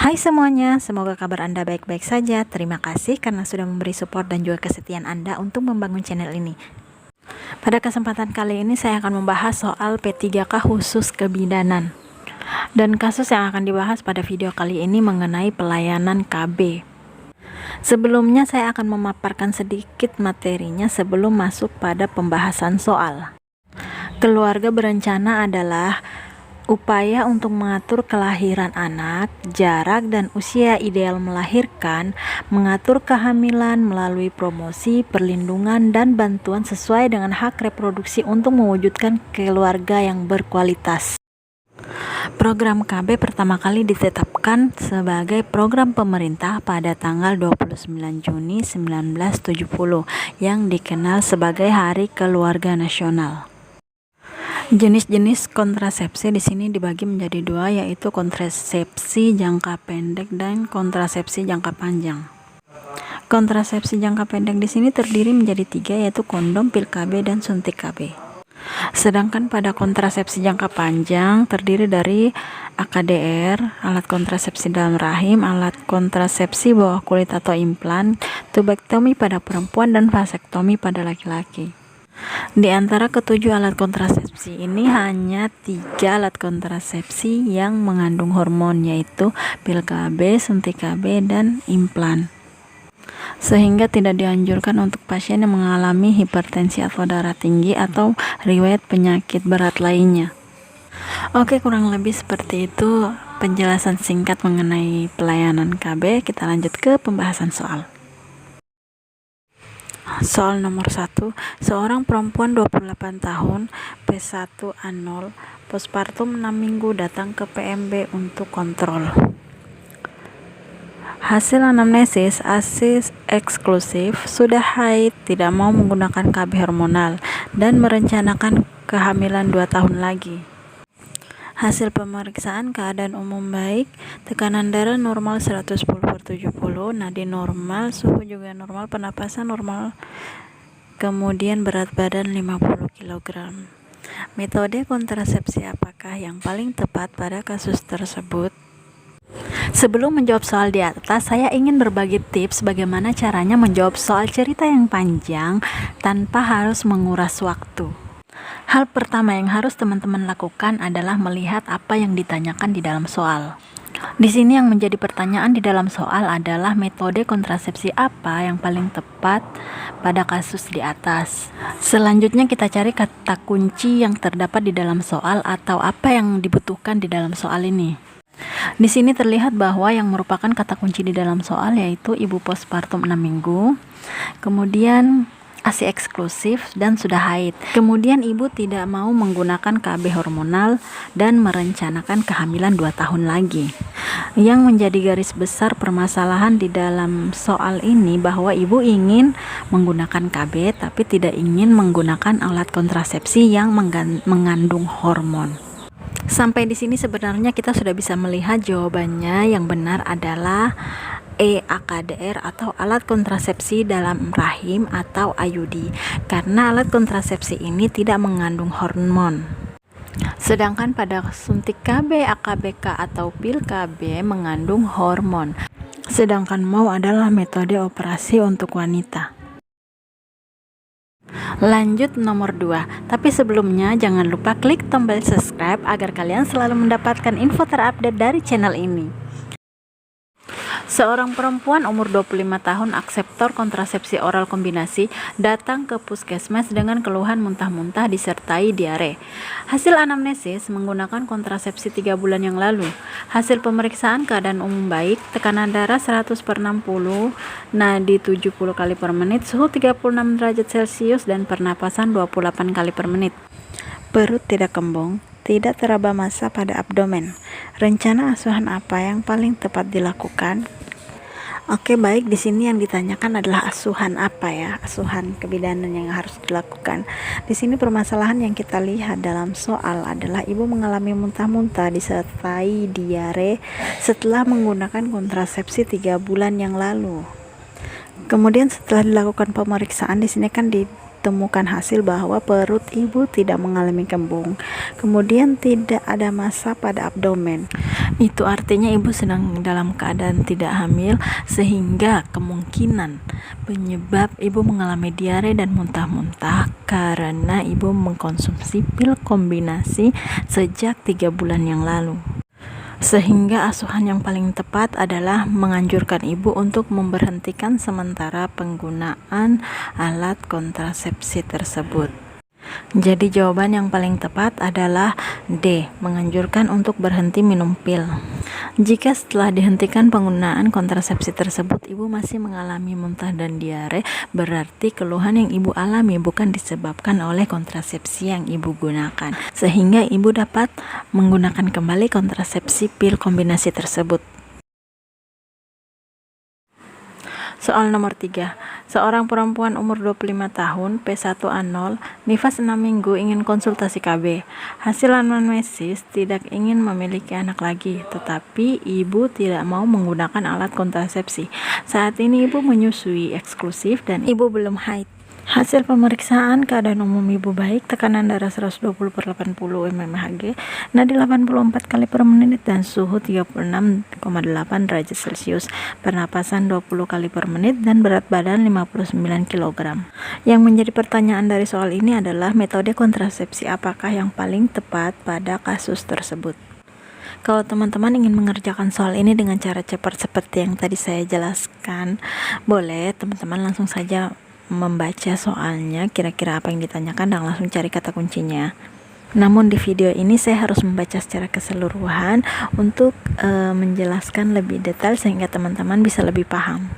Hai semuanya, semoga kabar Anda baik-baik saja. Terima kasih karena sudah memberi support dan juga kesetiaan Anda untuk membangun channel ini. Pada kesempatan kali ini saya akan membahas soal P3K khusus kebidanan. Dan kasus yang akan dibahas pada video kali ini mengenai pelayanan KB. Sebelumnya saya akan memaparkan sedikit materinya sebelum masuk pada pembahasan soal. Keluarga berencana adalah upaya untuk mengatur kelahiran anak, jarak dan usia ideal melahirkan, mengatur kehamilan melalui promosi, perlindungan, dan bantuan sesuai dengan hak reproduksi untuk mewujudkan keluarga yang berkualitas. Program KB pertama kali ditetapkan sebagai program pemerintah pada tanggal 29 Juni 1970 yang dikenal sebagai Hari Keluarga Nasional. Jenis-jenis kontrasepsi di sini dibagi menjadi dua, yaitu kontrasepsi jangka pendek dan kontrasepsi jangka panjang. Kontrasepsi jangka pendek di sini terdiri menjadi tiga, yaitu kondom, pil KB, dan suntik KB. Sedangkan pada kontrasepsi jangka panjang terdiri dari AKDR, alat kontrasepsi dalam rahim, alat kontrasepsi bawah kulit atau implan, tubektomi pada perempuan, dan vasektomi pada laki-laki. Di antara ketujuh alat kontrasepsi ini hanya 3 alat kontrasepsi yang mengandung hormon, yaitu pil KB, suntik KB, dan implan. Sehingga tidak dianjurkan untuk pasien yang mengalami hipertensi atau darah tinggi atau riwayat penyakit berat lainnya. Oke, kurang lebih seperti itu penjelasan singkat mengenai pelayanan KB. Kita lanjut ke pembahasan soal. Soal nomor 1, seorang perempuan 28 tahun, P1A0, postpartum 6 minggu datang ke PMB untuk kontrol. Hasil anamnesis ASI eksklusif, sudah haid, tidak mau menggunakan KB hormonal, dan merencanakan kehamilan 2 tahun lagi. Hasil pemeriksaan keadaan umum baik, tekanan darah normal 110/70, nadi normal, suhu juga normal, pernapasan normal, kemudian berat badan 50 kg. Metode kontrasepsi apakah yang paling tepat pada kasus tersebut? Sebelum menjawab soal di atas, saya ingin berbagi tips bagaimana caranya menjawab soal cerita yang panjang tanpa harus menguras waktu. Hal pertama yang harus teman-teman lakukan adalah melihat apa yang ditanyakan di dalam soal. Di sini yang menjadi pertanyaan di dalam soal adalah metode kontrasepsi apa yang paling tepat pada kasus di atas. Selanjutnya kita cari kata kunci yang terdapat di dalam soal atau apa yang dibutuhkan di dalam soal ini. Di sini terlihat bahwa yang merupakan kata kunci di dalam soal yaitu ibu postpartum 6 minggu, kemudian ASI eksklusif, dan sudah haid. Kemudian ibu tidak mau menggunakan KB hormonal dan merencanakan kehamilan 2 tahun lagi. Yang menjadi garis besar permasalahan di dalam soal ini bahwa ibu ingin menggunakan KB tapi tidak ingin menggunakan alat kontrasepsi yang mengandung hormon. Sampai di sini sebenarnya kita sudah bisa melihat jawabannya. Yang benar adalah AKDR atau alat kontrasepsi dalam rahim atau IUD, karena alat kontrasepsi ini tidak mengandung hormon. Sedangkan pada suntik KB, AKBK atau pil KB mengandung hormon. Sedangkan MAU adalah metode operasi untuk wanita. Lanjut nomor 2, tapi sebelumnya jangan lupa klik tombol subscribe agar kalian selalu mendapatkan info terupdate dari channel ini. Seorang perempuan umur 25 tahun akseptor kontrasepsi oral kombinasi datang ke puskesmas dengan keluhan muntah-muntah disertai diare. Hasil anamnesis menggunakan kontrasepsi 3 bulan yang lalu. Hasil pemeriksaan keadaan umum baik, tekanan darah 100/60, nadi 70 kali per menit, suhu 36 derajat Celcius, dan pernapasan 28 kali per menit. Perut tidak kembung, tidak teraba massa pada abdomen. Rencana asuhan apa yang paling tepat dilakukan? Oke, baik, di sini yang ditanyakan adalah asuhan apa ya? Asuhan kebidanan yang harus dilakukan. Di sini permasalahan yang kita lihat dalam soal adalah ibu mengalami muntah-muntah disertai diare setelah menggunakan kontrasepsi 3 bulan yang lalu. Kemudian setelah dilakukan pemeriksaan di sini kan ditemukan hasil bahwa perut ibu tidak mengalami kembung. Kemudian tidak ada massa pada abdomen. Itu artinya ibu sedang dalam keadaan tidak hamil, sehingga kemungkinan penyebab ibu mengalami diare dan muntah-muntah karena ibu mengkonsumsi pil kombinasi sejak 3 bulan yang lalu. Sehingga asuhan yang paling tepat adalah menganjurkan ibu untuk memberhentikan sementara penggunaan alat kontrasepsi tersebut. Jadi jawaban yang paling tepat adalah D, menganjurkan untuk berhenti minum pil. Jika setelah dihentikan penggunaan kontrasepsi tersebut ibu masih mengalami muntah dan diare, berarti keluhan yang ibu alami bukan disebabkan oleh kontrasepsi yang ibu gunakan, sehingga ibu dapat menggunakan kembali kontrasepsi pil kombinasi tersebut. Soal nomor 3. Seorang perempuan umur 25 tahun, P1A0, nifas 6 minggu ingin konsultasi KB. Hasil anamnesis tidak ingin memiliki anak lagi, tetapi ibu tidak mau menggunakan alat kontrasepsi. Saat ini ibu menyusui eksklusif dan ibu belum haid. Hasil pemeriksaan keadaan umum ibu baik, tekanan darah 120/80 mmHg, nadi 84 kali per menit dan suhu 36,8 derajat Celcius, pernapasan 20 kali per menit dan berat badan 59 kg. Yang menjadi pertanyaan dari soal ini adalah metode kontrasepsi apakah yang paling tepat pada kasus tersebut. Kalau teman-teman ingin mengerjakan soal ini dengan cara cepat seperti yang tadi saya jelaskan, boleh teman-teman langsung saja membaca soalnya, kira-kira apa yang ditanyakan, dan langsung cari kata kuncinya. Namun di video ini saya harus membaca secara keseluruhan untuk menjelaskan lebih detail sehingga teman-teman bisa lebih paham.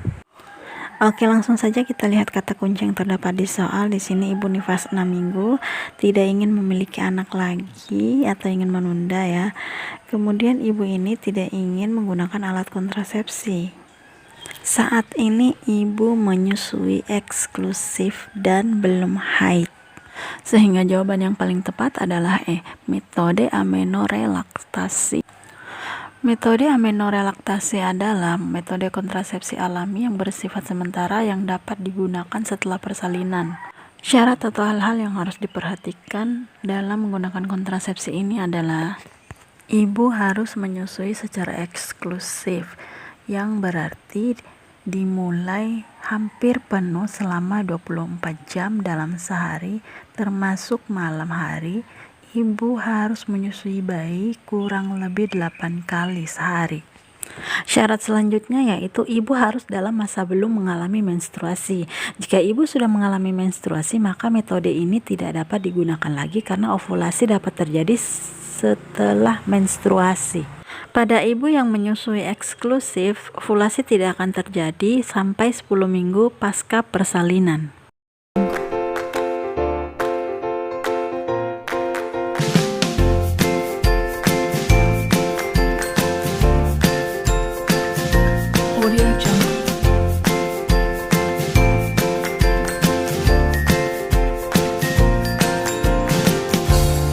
Oke, langsung saja kita lihat kata kunci yang terdapat di soal. Di sini ibu nifas 6 minggu, tidak ingin memiliki anak lagi atau ingin menunda ya. Kemudian ibu ini tidak ingin menggunakan alat kontrasepsi. Saat ini ibu menyusui eksklusif dan belum haid. Sehingga jawaban yang paling tepat adalah E, metode amenorelaktasi. Metode amenorelaktasi adalah metode kontrasepsi alami yang bersifat sementara yang dapat digunakan setelah persalinan. Syarat atau hal-hal yang harus diperhatikan dalam menggunakan kontrasepsi ini adalah ibu harus menyusui secara eksklusif, yang berarti dimulai hampir penuh selama 24 jam dalam sehari, termasuk malam hari. Ibu harus menyusui bayi kurang lebih 8 kali sehari. Syarat selanjutnya yaitu ibu harus dalam masa belum mengalami menstruasi. Jika ibu sudah mengalami menstruasi, maka metode ini tidak dapat digunakan lagi karena ovulasi dapat terjadi setelah menstruasi. Pada ibu yang menyusui eksklusif, ovulasi tidak akan terjadi sampai 10 minggu pasca persalinan. Audio